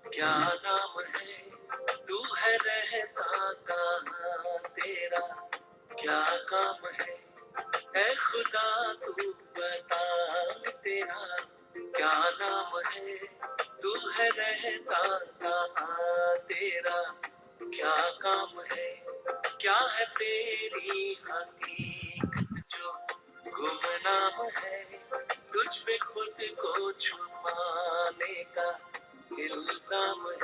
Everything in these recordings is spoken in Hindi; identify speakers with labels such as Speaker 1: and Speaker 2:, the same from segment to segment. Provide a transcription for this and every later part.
Speaker 1: क्या नाम है, तू है रहता कहाँ, तेरा क्या काम है, ऐ खुदा तू बता, तेरा क्या नाम है, तू है रहता कहाँ, तेरा क्या काम है, क्या है तेरी हकीकत जो गुमनाम है, तुझ पे खुद को छुपाने का इल्जाम है।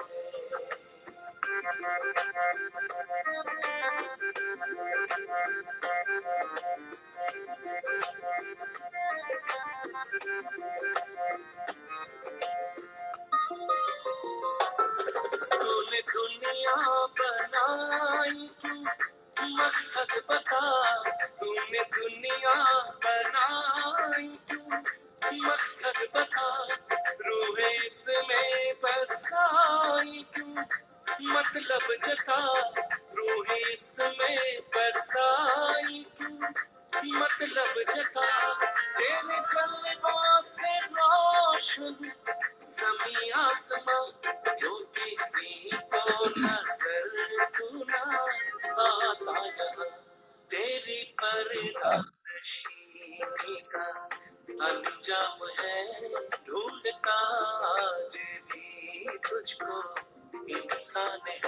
Speaker 1: तूने दुनिया बनाई क्यों, मकसद बता, तूने दुनिया बनाई क्यों, मकसद बता, रूह इसमें बसाई क्यों, मतलब जता, रूह इसमें बसाई क्यों, मतलब जता, तेरे जलवा से रोशन ज़मीं आसमां, क्यों किसी को नजर तू ना आता यहाँ, तेरी परदानशी का अंजाम है, ढूंढता आज भी तुझको इंसान है,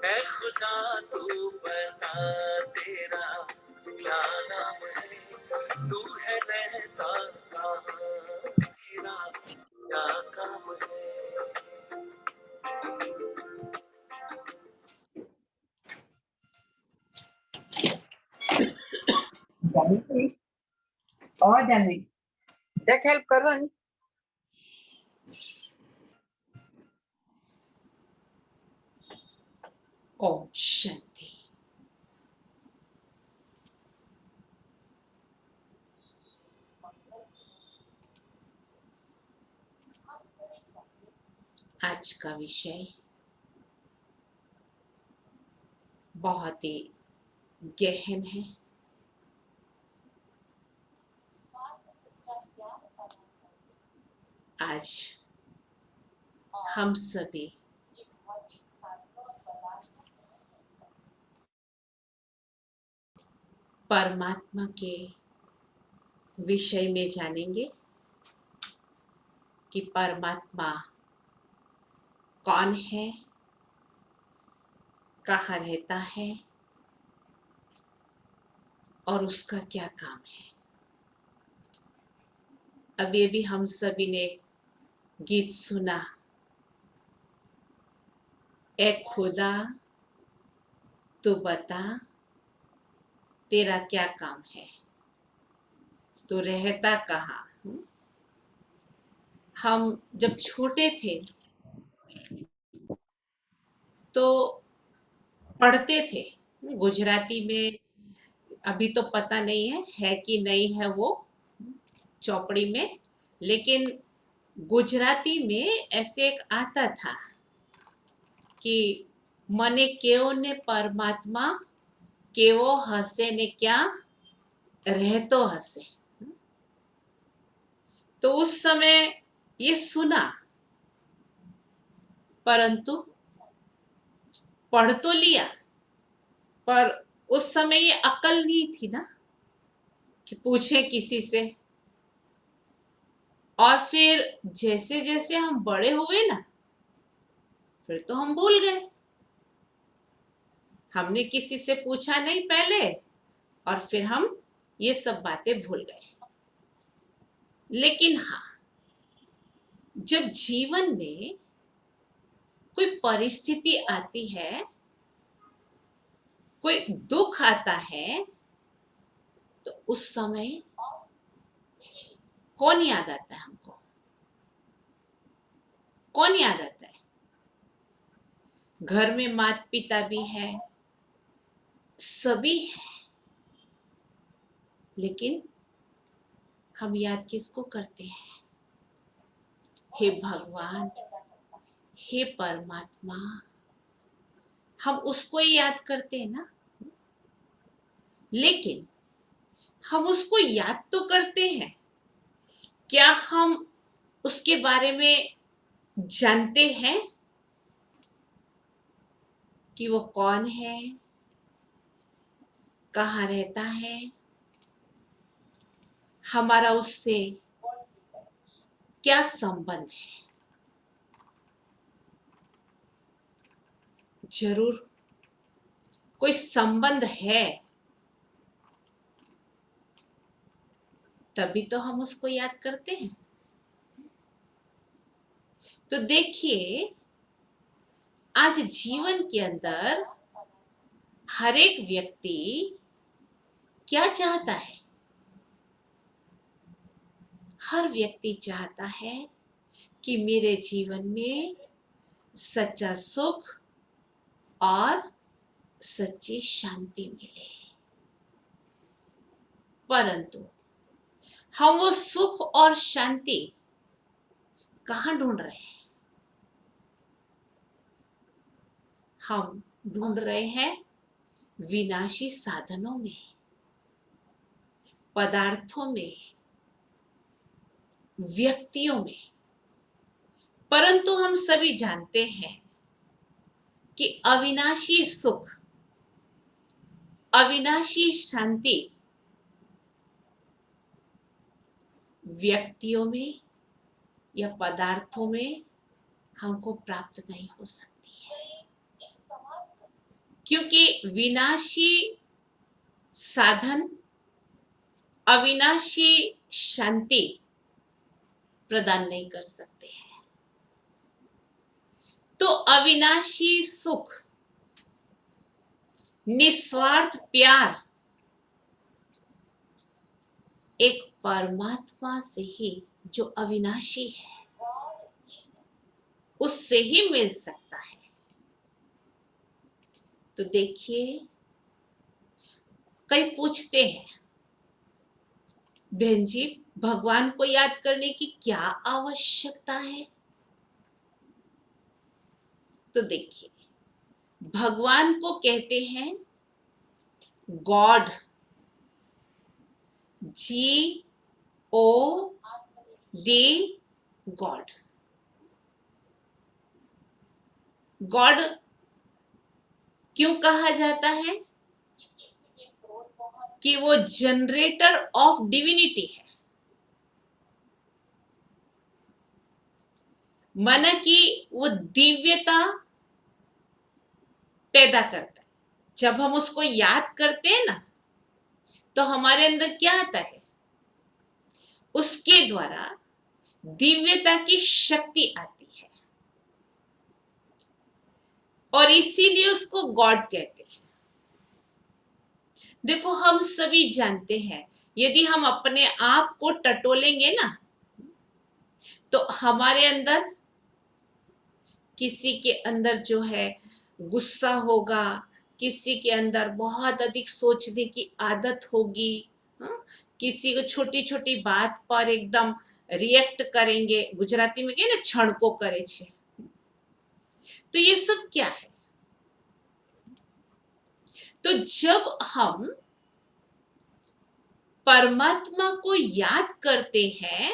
Speaker 1: ऐ खुदा तू बता, तेरा क्या नाम है, तू है रहता कहाँ, तेरा क्या काम है।
Speaker 2: जानवी और जानवी जरा हेल्प करो न।
Speaker 3: ओम शांति। आज का विषय बहुत ही गहन है। आज हम सभी परमात्मा के विषय में जानेंगे कि परमात्मा कौन है, कहाँ रहता है और उसका क्या काम है। अभी अभी हम सभी ने गीत सुना, ए खुदा तू बता, तेरा क्या काम है, तू रहता कहाँ। हम जब छोटे थे तो पढ़ते थे गुजराती में, अभी तो पता नहीं है कि नहीं है वो चौपड़ी में, लेकिन गुजराती में ऐसे एक आता था कि मने केवो ने परमात्मा केवो हसे ने क्या रहतो हसे। तो उस समय ये सुना, परंतु पढ़ तो लिया, पर उस समय ये अकल नहीं थी ना कि पूछे किसी से। और फिर जैसे जैसे हम बड़े हुए ना, फिर तो हम भूल गए, हमने किसी से पूछा नहीं पहले और फिर हम ये सब बातें भूल गए। लेकिन हाँ, जब जीवन में कोई परिस्थिति आती है, कोई दुख आता है, तो उस समय कौन याद आता है हमको? कौन याद आता है? घर में माता पिता भी है, सभी है, लेकिन हम याद किसको करते हैं? हे भगवान, हे परमात्मा, हम उसको ही याद करते हैं ना। लेकिन हम उसको याद तो करते हैं, क्या हम उसके बारे में जानते हैं कि वो कौन है, कहाँ रहता है, हमारा उससे क्या संबंध है। जरूर कोई संबंध है, तभी तो हम उसको याद करते हैं। तो देखिए, आज जीवन के अंदर हर एक व्यक्ति क्या चाहता है? हर व्यक्ति चाहता है कि मेरे जीवन में सच्चा सुख और सच्ची शांति मिले। परंतु हम वो सुख और शांति कहाँ ढूंढ रहे हैं? हम ढूंढ रहे हैं विनाशी साधनों में, पदार्थों में, व्यक्तियों में। परंतु हम सभी जानते हैं कि अविनाशी सुख, अविनाशी शांति व्यक्तियों में या पदार्थों में हमको प्राप्त नहीं हो सकती है, क्योंकि विनाशी साधन अविनाशी शांति प्रदान नहीं कर सकते हैं। तो अविनाशी सुख, निस्वार्थ प्यार एक परमात्मा से ही, जो अविनाशी है, उससे ही मिल सकता है। तो देखिए, कई पूछते हैं, बहन जी, भगवान को याद करने की क्या आवश्यकता है? तो देखिए, भगवान को कहते हैं गॉड, GOD, गॉड। गॉड क्यों कहा जाता है? कि वो जनरेटर ऑफ डिविनिटी है। माना कि वो दिव्यता पैदा करता है। जब हम उसको याद करते हैं ना, तो हमारे अंदर क्या आता है? उसके द्वारा दिव्यता की शक्ति आती है, और इसीलिए उसको गॉड कहते हैं। देखो, हम सभी जानते हैं, यदि हम अपने आप को टटोलेंगे ना, तो हमारे अंदर, किसी के अंदर जो है गुस्सा होगा, किसी के अंदर बहुत अधिक सोचने की आदत होगी, किसी को छोटी छोटी बात पर एकदम रिएक्ट करेंगे, गुजराती में कहे ना छड़को करे छे। तो ये सब क्या है? तो जब हम परमात्मा को याद करते हैं,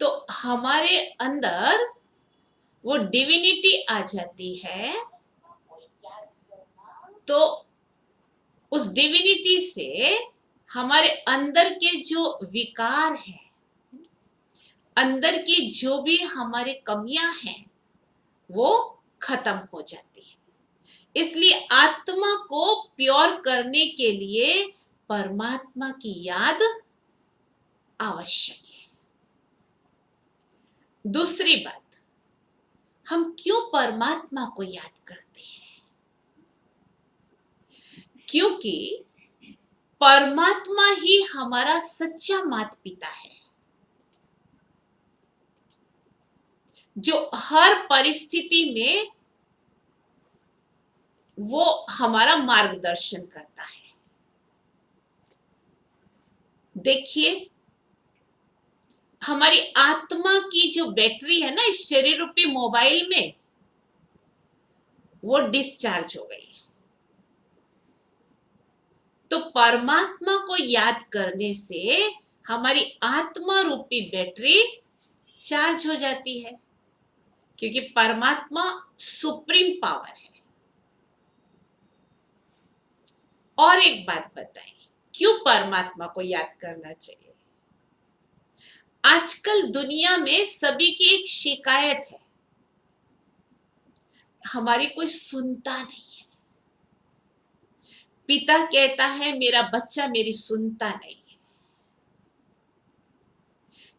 Speaker 3: तो हमारे अंदर वो डिविनिटी आ जाती है। तो उस डिविनिटी से हमारे अंदर के जो विकार हैं, अंदर की जो भी हमारी कमियां हैं, वो खत्म हो जाती है। इसलिए आत्मा को प्योर करने के लिए परमात्मा की याद आवश्यक है। दूसरी बात, हम क्यों परमात्मा को याद करते हैं? क्योंकि परमात्मा ही हमारा सच्चा माता पिता है, जो हर परिस्थिति में वो हमारा मार्गदर्शन करता है। देखिए, हमारी आत्मा की जो बैटरी है ना इस शरीर रूपी मोबाइल में, वो डिस्चार्ज हो गई है। तो परमात्मा को याद करने से हमारी आत्मा रूपी बैटरी चार्ज हो जाती है। क्योंकि परमात्मा सुप्रीम पावर है। और एक बात बताएं, क्यों परमात्मा को याद करना चाहिए? आजकल दुनिया में सभी की एक शिकायत है, हमारी कोई सुनता नहीं है। पिता कहता है मेरा बच्चा मेरी सुनता नहीं है,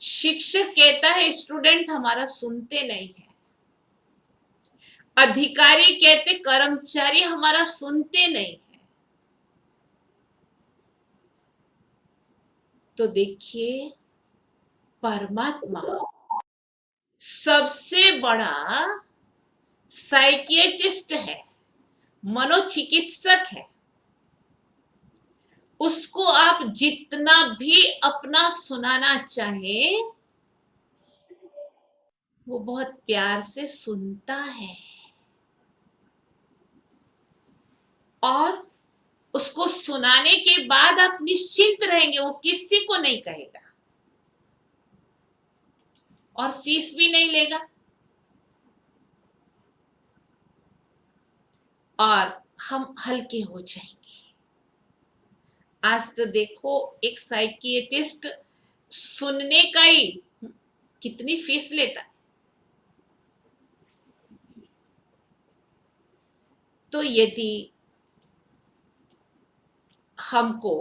Speaker 3: शिक्षक कहता है स्टूडेंट हमारा सुनते नहीं है, अधिकारी कहते कर्मचारी हमारा सुनते नहीं है। तो देखिए, परमात्मा सबसे बड़ा साइकियाट्रिस्ट है, मनोचिकित्सक है। उसको आप जितना भी अपना सुनाना चाहे, वो बहुत प्यार से सुनता है और उसको सुनाने के बाद आप निश्चिंत रहेंगे, वो किसी को नहीं कहेगा और फीस भी नहीं लेगा। और हम हल्के हो जाएंगे। आज तो देखो, एक साइकियाट्रिस्ट सुनने का ही कितनी फीस लेता है। तो यदि हमको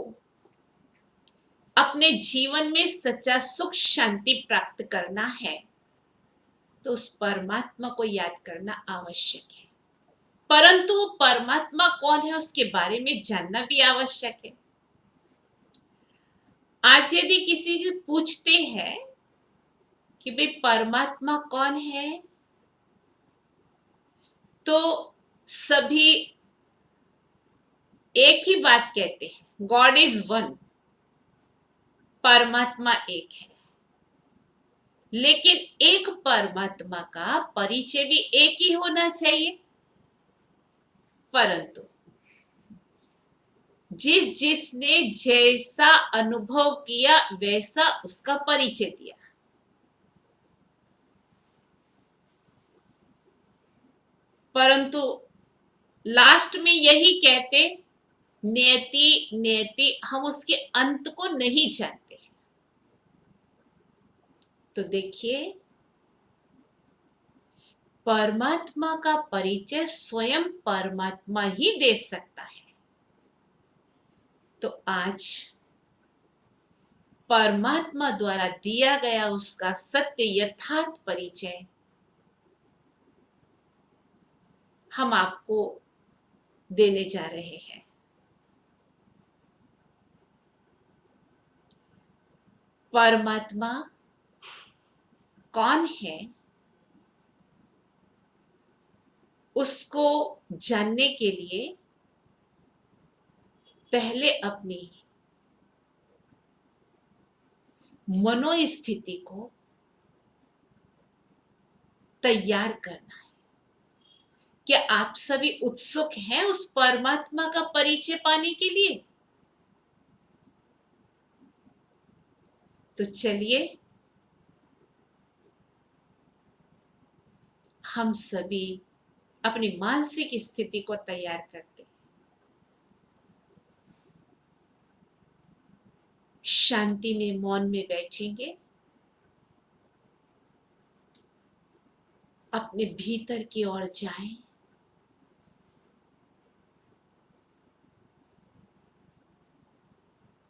Speaker 3: अपने जीवन में सच्चा सुख शांति प्राप्त करना है तो उस परमात्मा को याद करना आवश्यक है। परंतु वो परमात्मा कौन है उसके बारे में जानना भी आवश्यक है। आज यदि किसी को पूछते हैं कि भाई परमात्मा कौन है, तो सभी एक ही बात कहते हैं, गॉड इज वन, परमात्मा एक है। लेकिन एक परमात्मा का परिचय भी एक ही होना चाहिए। परंतु जिसने जैसा अनुभव किया वैसा उसका परिचय दिया। परंतु लास्ट में यही कहते, नियति नियति, हम उसके अंत को नहीं जानते। तो देखिए, परमात्मा का परिचय स्वयं परमात्मा ही दे सकता है। तो आज परमात्मा द्वारा दिया गया उसका सत्य यथार्थ परिचय हम आपको देने जा रहे हैं। परमात्मा कौन है, उसको जानने के लिए पहले अपनी मनोस्थिति को तैयार करना है। क्या आप सभी उत्सुक हैं उस परमात्मा का परिचय पाने के लिए? तो चलिए हम सभी अपनी मानसिक स्थिति को तैयार करते हैं। शांति में मौन में बैठेंगे, अपने भीतर की ओर जाएं,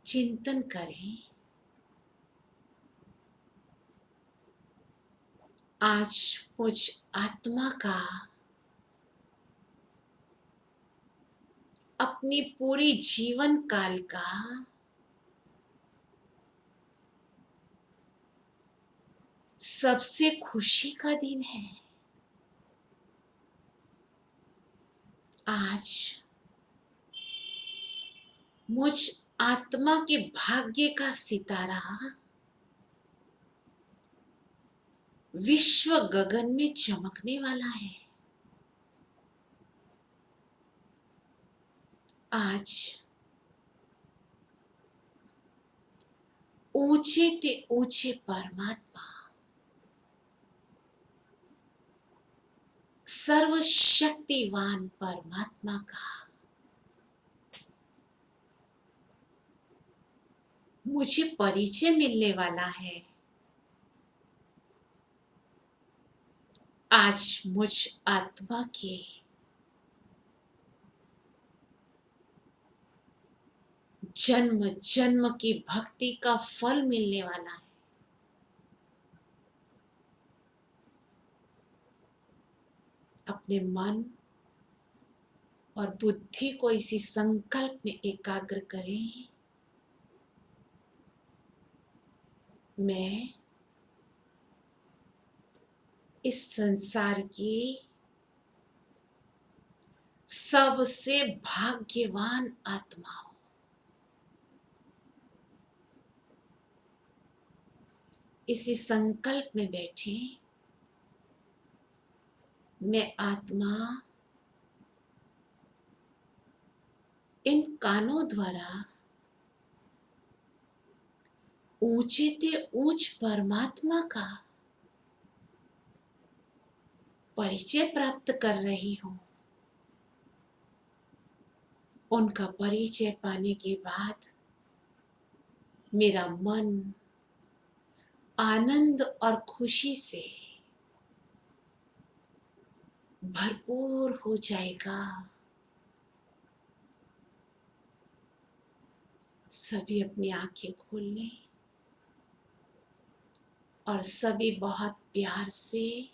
Speaker 3: चिंतन करें। आज मुझ आत्मा का अपनी पूरी जीवन काल का सबसे खुशी का दिन है। आज मुझ आत्मा के भाग्य का सितारा विश्व गगन में चमकने वाला है। आज ऊंचे ते ऊंचे परमात्मा सर्वशक्तिवान परमात्मा का मुझे परिचय मिलने वाला है। आज मुझ आत्मा के जन्म जन्म की भक्ति का फल मिलने वाला है। अपने मन और बुद्धि को इसी संकल्प में एकाग्र करें। मैं इस संसार की सबसे भाग्यवान आत्मा हूं। इसी संकल्प में बैठे मैं आत्मा इन कानों द्वारा ऊंचे ते ऊंच परमात्मा का परिचय प्राप्त कर रही हूं। उनका परिचय पाने के बाद मेरा मन आनंद और खुशी से भरपूर हो जाएगा। सभी अपनी आंखें खोल लें और सभी बहुत प्यार से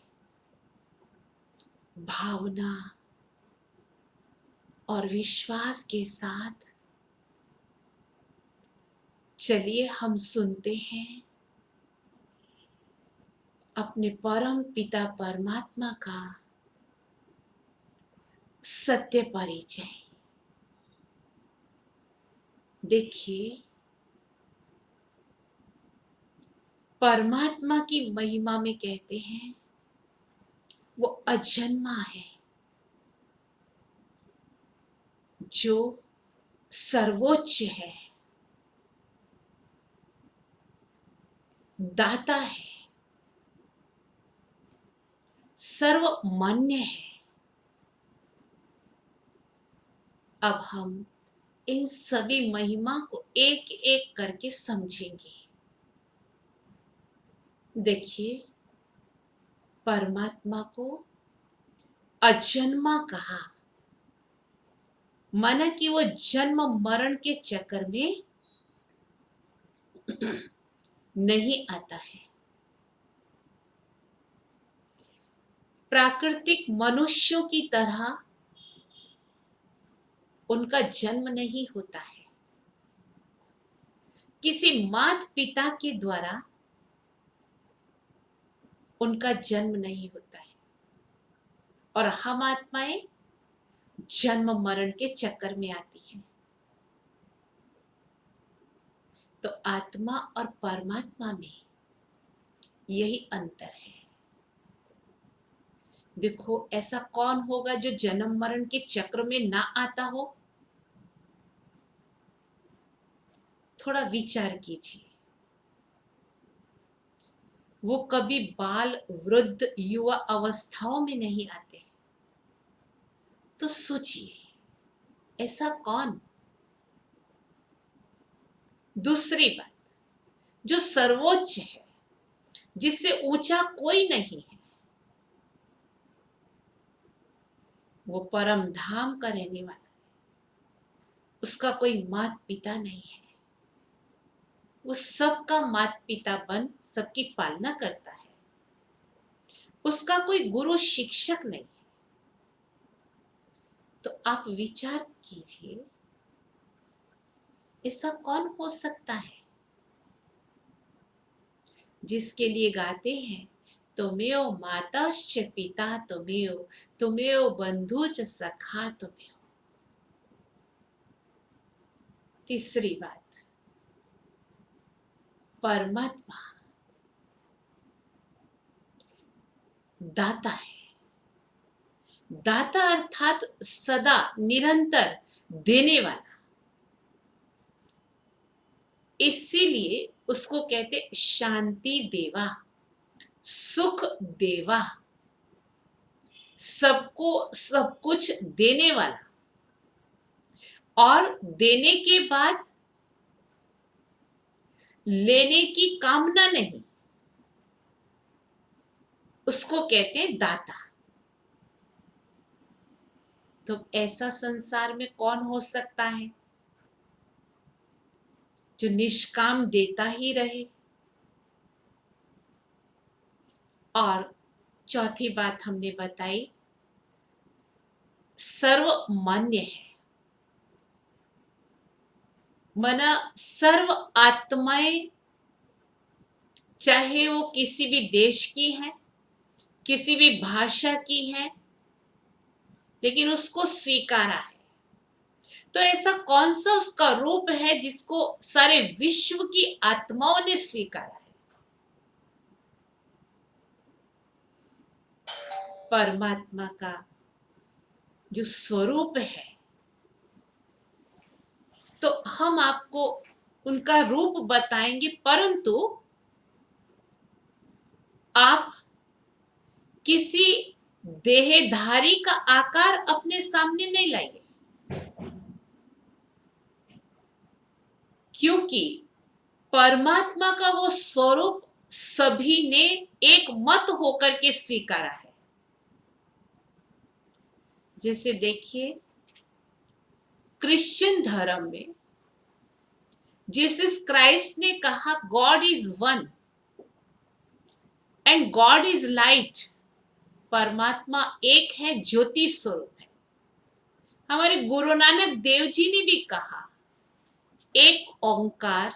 Speaker 3: भावना और विश्वास के साथ चलिए हम सुनते हैं अपने परम पिता परमात्मा का सत्य परिचय। देखिए, परमात्मा की महिमा में कहते हैं वो अजन्मा है, जो सर्वोच्च है, दाता है, सर्वमान्य है। अब हम इन सभी महिमा को एक एक करके समझेंगे। देखिए, परमात्मा को अजन्मा कहा, माना कि वो जन्म मरण के चक्कर में नहीं आता है। प्राकृतिक मनुष्यों की तरह उनका जन्म नहीं होता है। किसी माता पिता के द्वारा उनका जन्म नहीं होता है। और हम आत्माएं जन्म मरण के चक्कर में आती हैं। तो आत्मा और परमात्मा में यही अंतर है। देखो, ऐसा कौन होगा जो जन्म मरण के चक्र में ना आता हो? थोड़ा विचार कीजिए। वो कभी बाल, वृद्ध, युवा अवस्थाओं में नहीं आते। तो सोचिए, ऐसा कौन? दूसरी बात, जो सर्वोच्च है, जिससे ऊंचा कोई नहीं है, वो परम धाम का रहने वाला है। उसका कोई माता पिता नहीं है। वो सबका माता पिता बन सबकी पालना करता है। उसका कोई गुरु शिक्षक नहीं है। तो आप विचार कीजिए, ऐसा कौन हो सकता है जिसके लिए गाते हैं, तुमेव माताश्च पिता तुमेव, तुमेव बंधुच सखा तुमेव। तीसरी बात, परमात्मा दाता है। दाता अर्थात सदा निरंतर देने वाला। इसीलिए उसको कहते शांति देवा, सुख देवा। सबको सब कुछ देने वाला, और देने के बाद लेने की कामना नहीं, उसको कहते हैं दाता। तो ऐसा संसार में कौन हो सकता है जो निष्काम देता ही रहे? और चौथी बात हमने बताई, सर्वमान्य है, मना सर्व आत्माएं, चाहे वो किसी भी देश की है, किसी भी भाषा की है, लेकिन उसको स्वीकारा है। तो ऐसा कौन सा उसका रूप है जिसको सारे विश्व की आत्माओं ने स्वीकारा है? परमात्मा का जो स्वरूप है। तो हम आपको उनका रूप बताएंगे, परंतु आप किसी देहधारी का आकार अपने सामने नहीं लाइए, क्योंकि परमात्मा का वो स्वरूप सभी ने एक मत होकर के स्वीकारा है। जैसे देखिए, क्रिश्चियन धर्म में जीसस क्राइस्ट ने कहा God is one and God is light. परमात्मा एक है, ज्योति स्वरूप है। हमारे गुरु नानक देव जी ने भी कहा एक ओंकार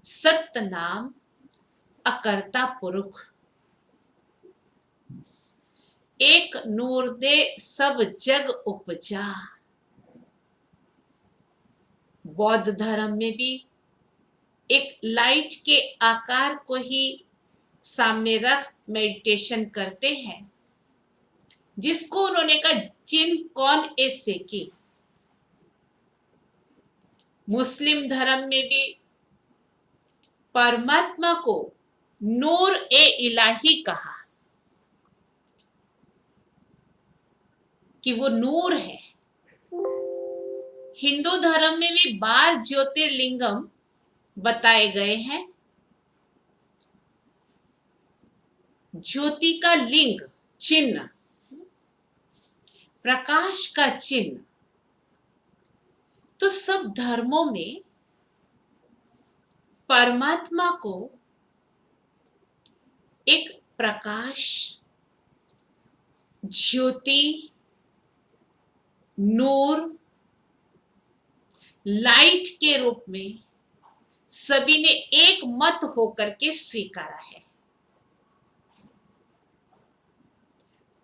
Speaker 3: सत्य नाम अकर्ता पुरुष, एक नूर दे सब जग उपजा। बौद्ध धर्म में भी एक लाइट के आकार को ही सामने रख मेडिटेशन करते हैं, जिसको उन्होंने कहा जिन कौन ऐसे की। मुस्लिम धर्म में भी परमात्मा को नूर ए इलाही कहा कि वो नूर है। हिंदू धर्म में भी 12 ज्योतिर्लिंगम बताए गए हैं। ज्योति का लिंग, चिन्ह, प्रकाश का चिन्ह। तो सब धर्मों में परमात्मा को एक प्रकाश, ज्योति, नूर, लाइट के रूप में सभी ने एक मत होकर के स्वीकारा है।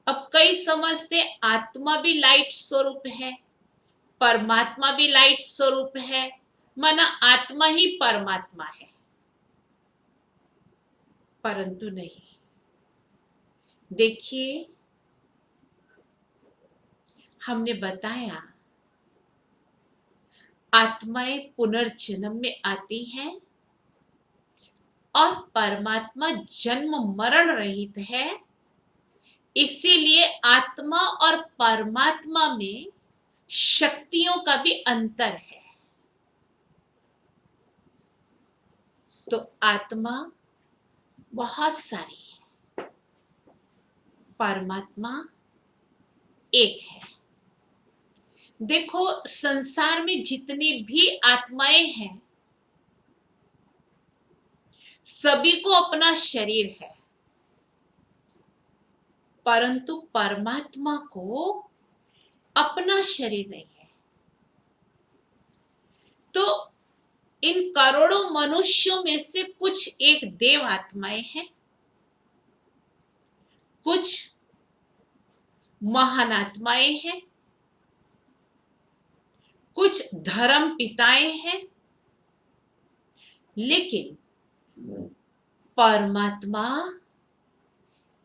Speaker 3: अब कई समझते आत्मा भी लाइट स्वरूप है, परमात्मा भी लाइट स्वरूप है, माना आत्मा ही परमात्मा है, परंतु नहीं। देखिए, हमने बताया आत्माएं पुनर्जन्म में आती हैं और परमात्मा जन्म मरण रहित है। इसीलिए आत्मा और परमात्मा में शक्तियों का भी अंतर है। तो आत्मा बहुत सारी है, परमात्मा एक है। देखो, संसार में जितनी भी आत्माएं हैं, सभी को अपना शरीर है, परंतु परमात्मा को अपना शरीर नहीं है। तो इन करोड़ों मनुष्यों में से कुछ एक देव आत्माएं हैं, कुछ महान आत्माएं हैं, कुछ धर्म पिताएं हैं, लेकिन परमात्मा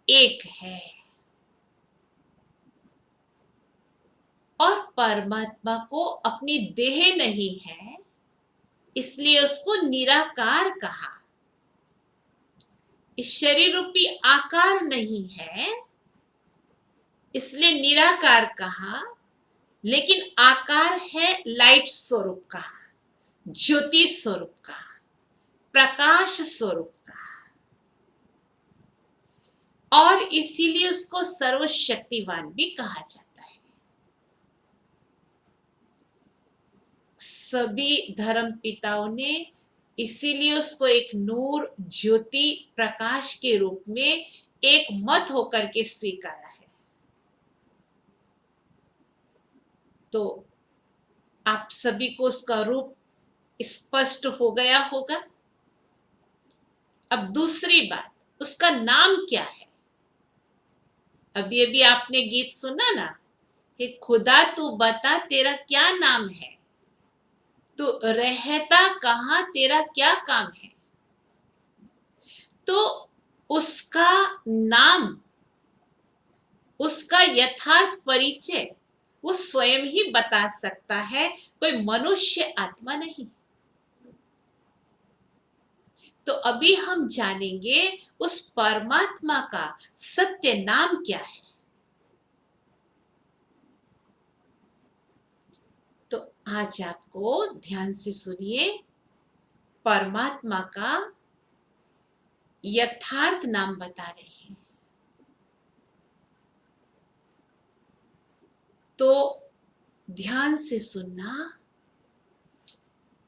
Speaker 3: एक है। और परमात्मा को अपनी देह नहीं है, इसलिए उसको निराकार कहा। इस शरीर रूपी आकार नहीं है, इसलिए निराकार कहा, लेकिन आकार है लाइट स्वरूप का, ज्योति स्वरूप का, प्रकाश स्वरूप का, और इसीलिए उसको सर्वशक्तिवान भी कहा जाता है। सभी धर्म पिताओं ने इसीलिए उसको एक नूर, ज्योति, प्रकाश के रूप में एक मत होकर के स्वीकारा है। तो आप सभी को उसका रूप स्पष्ट हो गया होगा। अब दूसरी बात, उसका नाम क्या है? अभी अभी आपने गीत सुना ना कि खुदा तू बता तेरा क्या नाम है, तो रहता कहाँ, तेरा क्या काम है? तो उसका नाम, उसका यथार्थ परिचय वो स्वयं ही बता सकता है, कोई मनुष्य आत्मा नहीं। तो अभी हम जानेंगे उस परमात्मा का सत्य नाम क्या है। तो आज आपको ध्यान से सुनिए, परमात्मा का यथार्थ नाम बता रहे हैं। तो ध्यान से सुनना,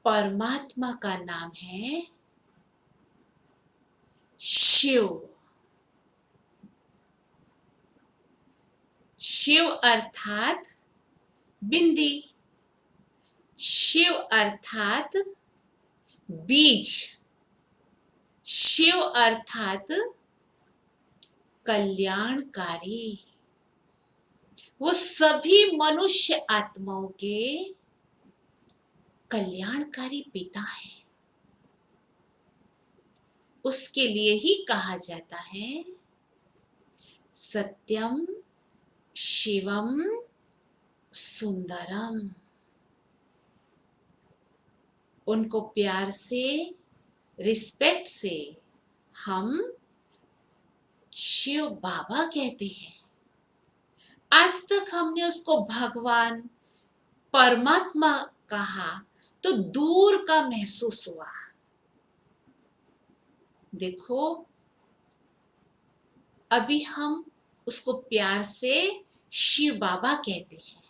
Speaker 3: परमात्मा का नाम है शिव। शिव अर्थात बिंदी, शिव अर्थात बीज, शिव अर्थात कल्याणकारी। वो सभी मनुष्य आत्माओं के कल्याणकारी पिता है। उसके लिए ही कहा जाता है सत्यम शिवम सुंदरम। उनको प्यार से, रिस्पेक्ट से हम शिव बाबा कहते हैं। आज तक हमने उसको भगवान, परमात्मा कहा तो दूर का महसूस हुआ। देखो, अभी हम उसको प्यार से शिव बाबा कहते हैं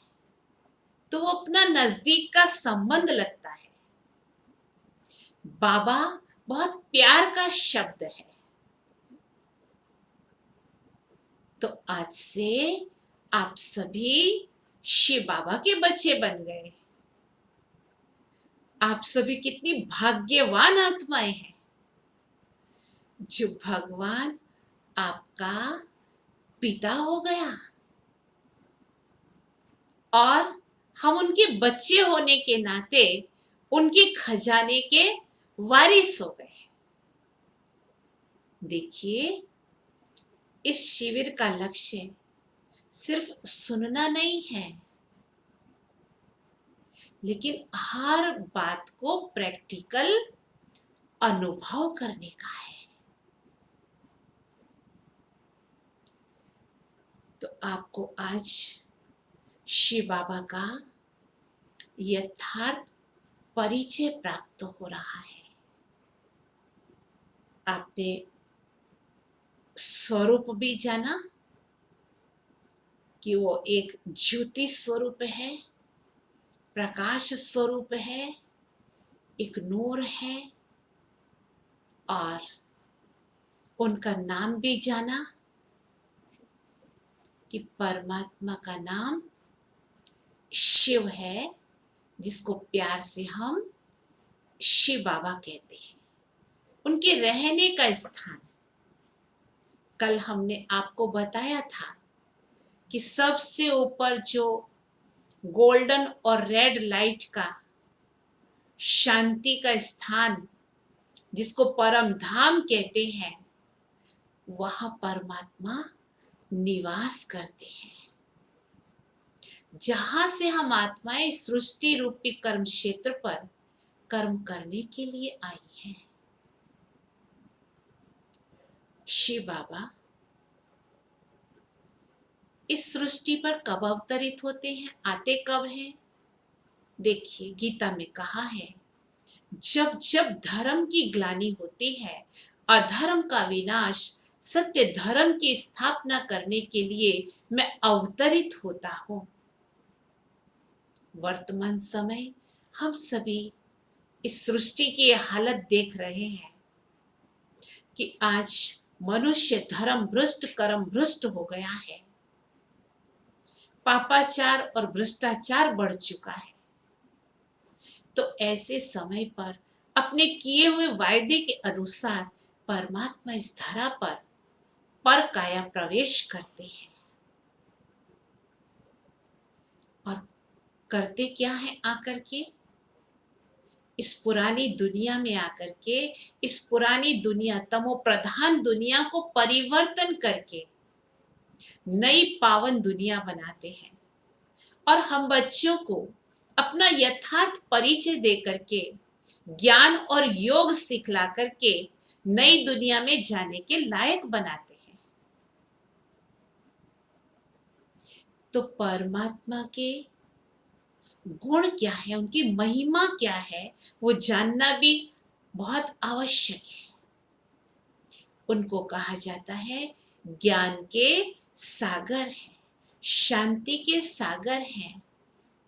Speaker 3: तो वो अपना नजदीक का संबंध लगता है। बाबा बहुत प्यार का शब्द है। तो आज से आप सभी शिव बाबा के बच्चे बन गए। आप सभी कितनी भाग्यवान आत्माएं हैं जो भगवान आपका पिता हो गया और हम उनके बच्चे होने के नाते उनके खजाने के वारिस हो गए। देखिए, इस शिविर का लक्ष्य सिर्फ सुनना नहीं है, लेकिन हर बात को प्रैक्टिकल अनुभव करने का है। तो आपको आज शिव बाबा का यथार्थ परिचय प्राप्त हो रहा है। आपने स्वरूप भी जाना कि वो एक ज्योति स्वरूप है, प्रकाश स्वरूप है, एक नूर है, और उनका नाम भी जाना कि परमात्मा का नाम शिव है, जिसको प्यार से हम शिव बाबा कहते हैं। उनके रहने का स्थान कल हमने आपको बताया था कि सबसे ऊपर जो गोल्डन और रेड लाइट का शांति का स्थान, जिसको परम धाम कहते हैं, वहां परमात्मा निवास करते हैं, जहां से हम आत्माएं सृष्टि रूपी कर्म क्षेत्र पर कर्म करने के लिए आई हैं। शिव बाबा इस सृष्टि पर कब अवतरित होते हैं, आते कब हैं? देखिए, गीता में कहा है, जब जब धर्म की ग्लानि होती है, अधर्म का विनाश, सत्य धर्म की स्थापना करने के लिए मैं अवतरित होता हूं। वर्तमान समय हम सभी इस सृष्टि की ये हालत देख रहे हैं कि आज मनुष्य धर्म भ्रष्ट, कर्म भ्रष्ट हो गया है। पापाचार और भ्रष्टाचार बढ़ चुका है। तो ऐसे समय पर अपने किए हुए वायदे के अनुसार परमात्मा इस धरा पर काया प्रवेश करते हैं। और करते क्या है आकर के? इस पुरानी दुनिया में आकर के, इस पुरानी दुनिया, तमो प्रधान दुनिया को परिवर्तन करके नई पावन दुनिया बनाते हैं। और हम बच्चों को अपना यथार्थ परिचय दे करके, ज्ञान और योग सिखला करके नई दुनिया में जाने के लायक बनाते हैं। तो परमात्मा के गुण क्या है, उनकी महिमा क्या है, वो जानना भी बहुत आवश्यक है। उनको कहा जाता है ज्ञान के सागर है, शांति के सागर हैं,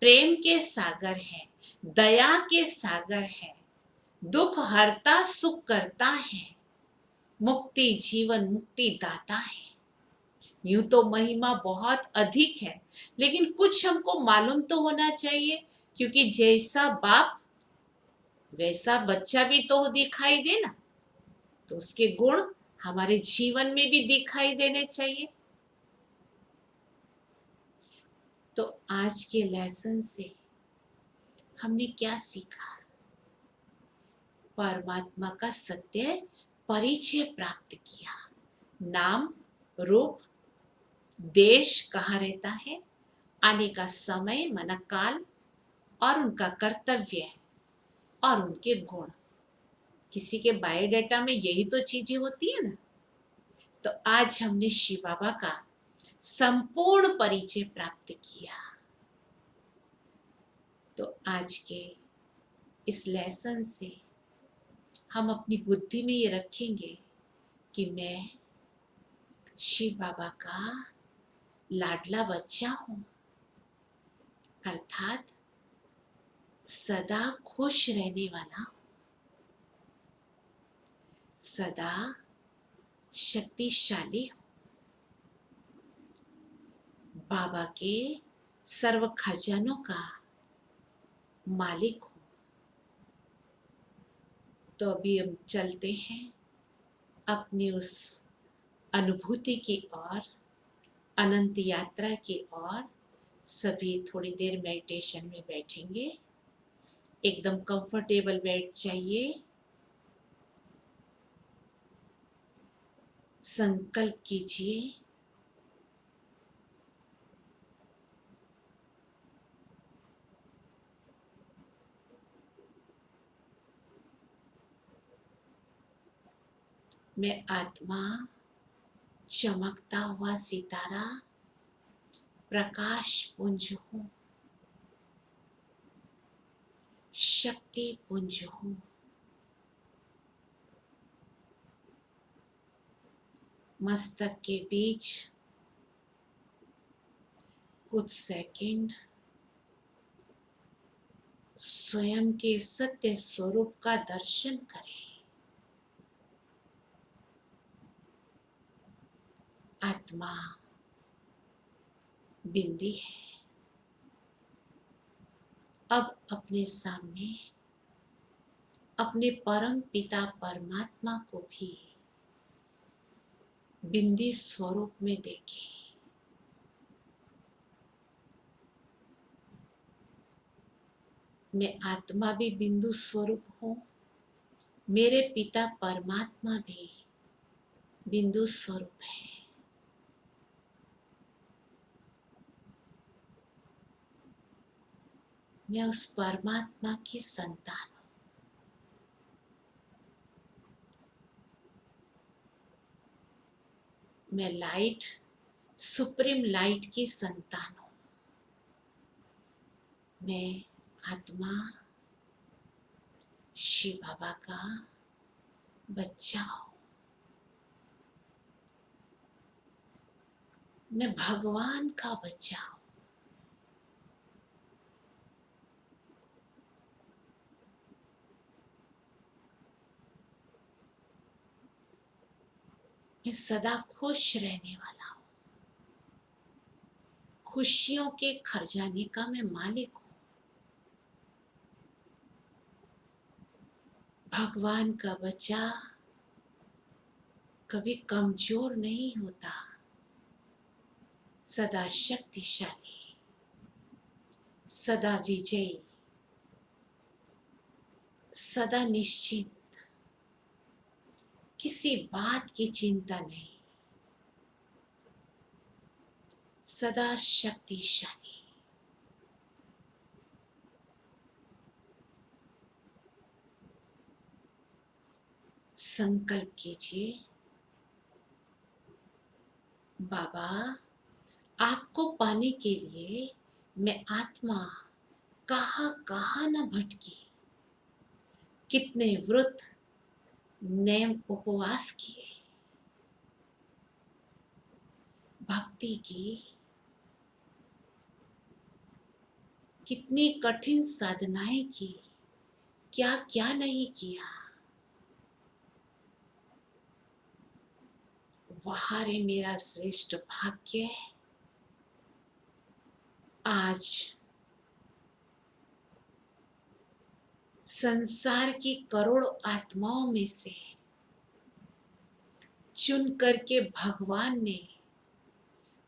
Speaker 3: प्रेम के सागर हैं, दया के सागर हैं, दुख हरता सुख करता है, मुक्ति जीवन मुक्ति दाता है। यूं तो महिमा बहुत अधिक है, लेकिन कुछ हमको मालूम तो होना चाहिए, क्योंकि जैसा बाप वैसा बच्चा भी तो दिखाई दे ना। तो उसके गुण हमारे जीवन में भी दिखाई देने चाहिए। तो आज के लेसन से हमने क्या सीखा? परमात्मा का सत्य परिचय प्राप्त किया। नाम, रूप, देश कहाँ रहता है, आने का समय माना काल, और उनका कर्तव्य और उनके गुण। किसी के बायोडाटा में यही तो चीजें होती है ना। तो आज हमने शिव बाबा का संपूर्ण परिचय प्राप्त किया। तो आज के इस लेसन से हम अपनी बुद्धि में ये रखेंगे कि मैं शिव बाबा का लाडला बच्चा हूँ, अर्थात सदा खुश रहने वाला, सदा शक्तिशाली हूँ, बाबा के सर्व खजानों का मालिक हूँ। तो अभी हम चलते हैं अपनी उस अनुभूति की ओर, अनंत यात्रा की ओर। सभी थोड़ी देर मेडिटेशन में बैठेंगे। एकदम कंफर्टेबल बैठ जाइए। संकल्प कीजिए, मैं आत्मा, चमकता हुआ सितारा, प्रकाश पुंज हूँ, शक्ति पुंज हूँ। मस्तक के बीच कुछ सेकंड स्वयं के सत्य स्वरूप का दर्शन करें। आत्मा बिंदी है। अब अपने सामने अपने परम पिता परमात्मा को भी बिंदी स्वरूप में देखें। मैं आत्मा भी बिंदु स्वरूप हूँ, मेरे पिता परमात्मा भी बिंदु स्वरूप है। मैं उस परमात्मा की संतान हूँ। मैं लाइट सुप्रीम लाइट की संतानों, मैं आत्मा शिव बाबा का बच्चा हूं। मैं भगवान का बच्चा हूं। मैं सदा खुश रहने वाला हूं। खुशियों के खजाने का मैं मालिक हूं। भगवान का बच्चा कभी कमजोर नहीं होता, सदा शक्तिशाली, सदा विजयी, सदा निश्चिंत, किसी बात की चिंता नहीं, सदा शक्तिशाली। संकल्प कीजिए, बाबा आपको पाने के लिए मैं आत्मा कहाँ कहाँ न भटकी, कितने व्रत नेम उपवास किए, भक्ति की, कितनी कठिन साधनाएं की, क्या क्या नहीं किया। वहाँ रे मेरा श्रेष्ठ भाग्य, आज संसार की करोड़ों आत्माओं में से चुन करके भगवान ने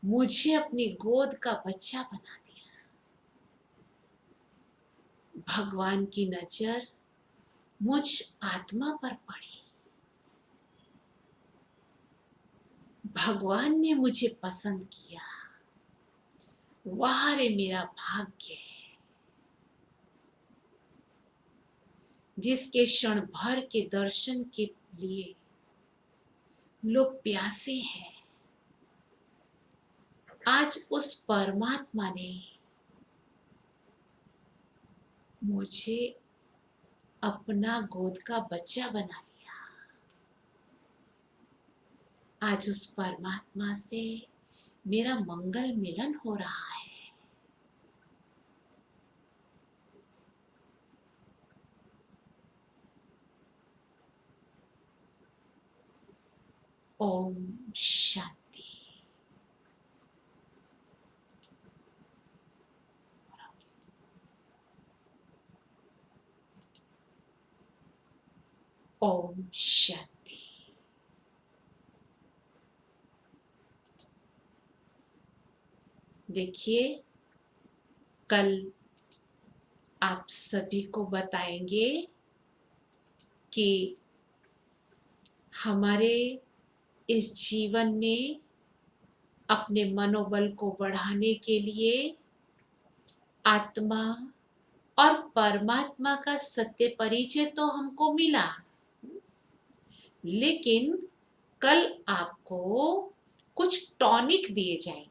Speaker 3: मुझे अपनी गोद का बच्चा बना दिया। भगवान की नजर मुझ आत्मा पर पड़ी। भगवान ने मुझे पसंद किया। वह रे मेरा भाग्य है, जिसके क्षण भर के दर्शन के लिए लोग प्यासे हैं। आज उस परमात्मा ने मुझे अपना गोद का बच्चा बना लिया। आज उस परमात्मा से मेरा मंगल मिलन हो रहा है। ओम शांति। ओम शांति। देखिए, कल आप सभी को बताएंगे कि हमारे इस जीवन में अपने मनोबल को बढ़ाने के लिए आत्मा और परमात्मा का सत्य परिचय तो हमको मिला, लेकिन कल आपको कुछ टॉनिक दिए जाएंगे।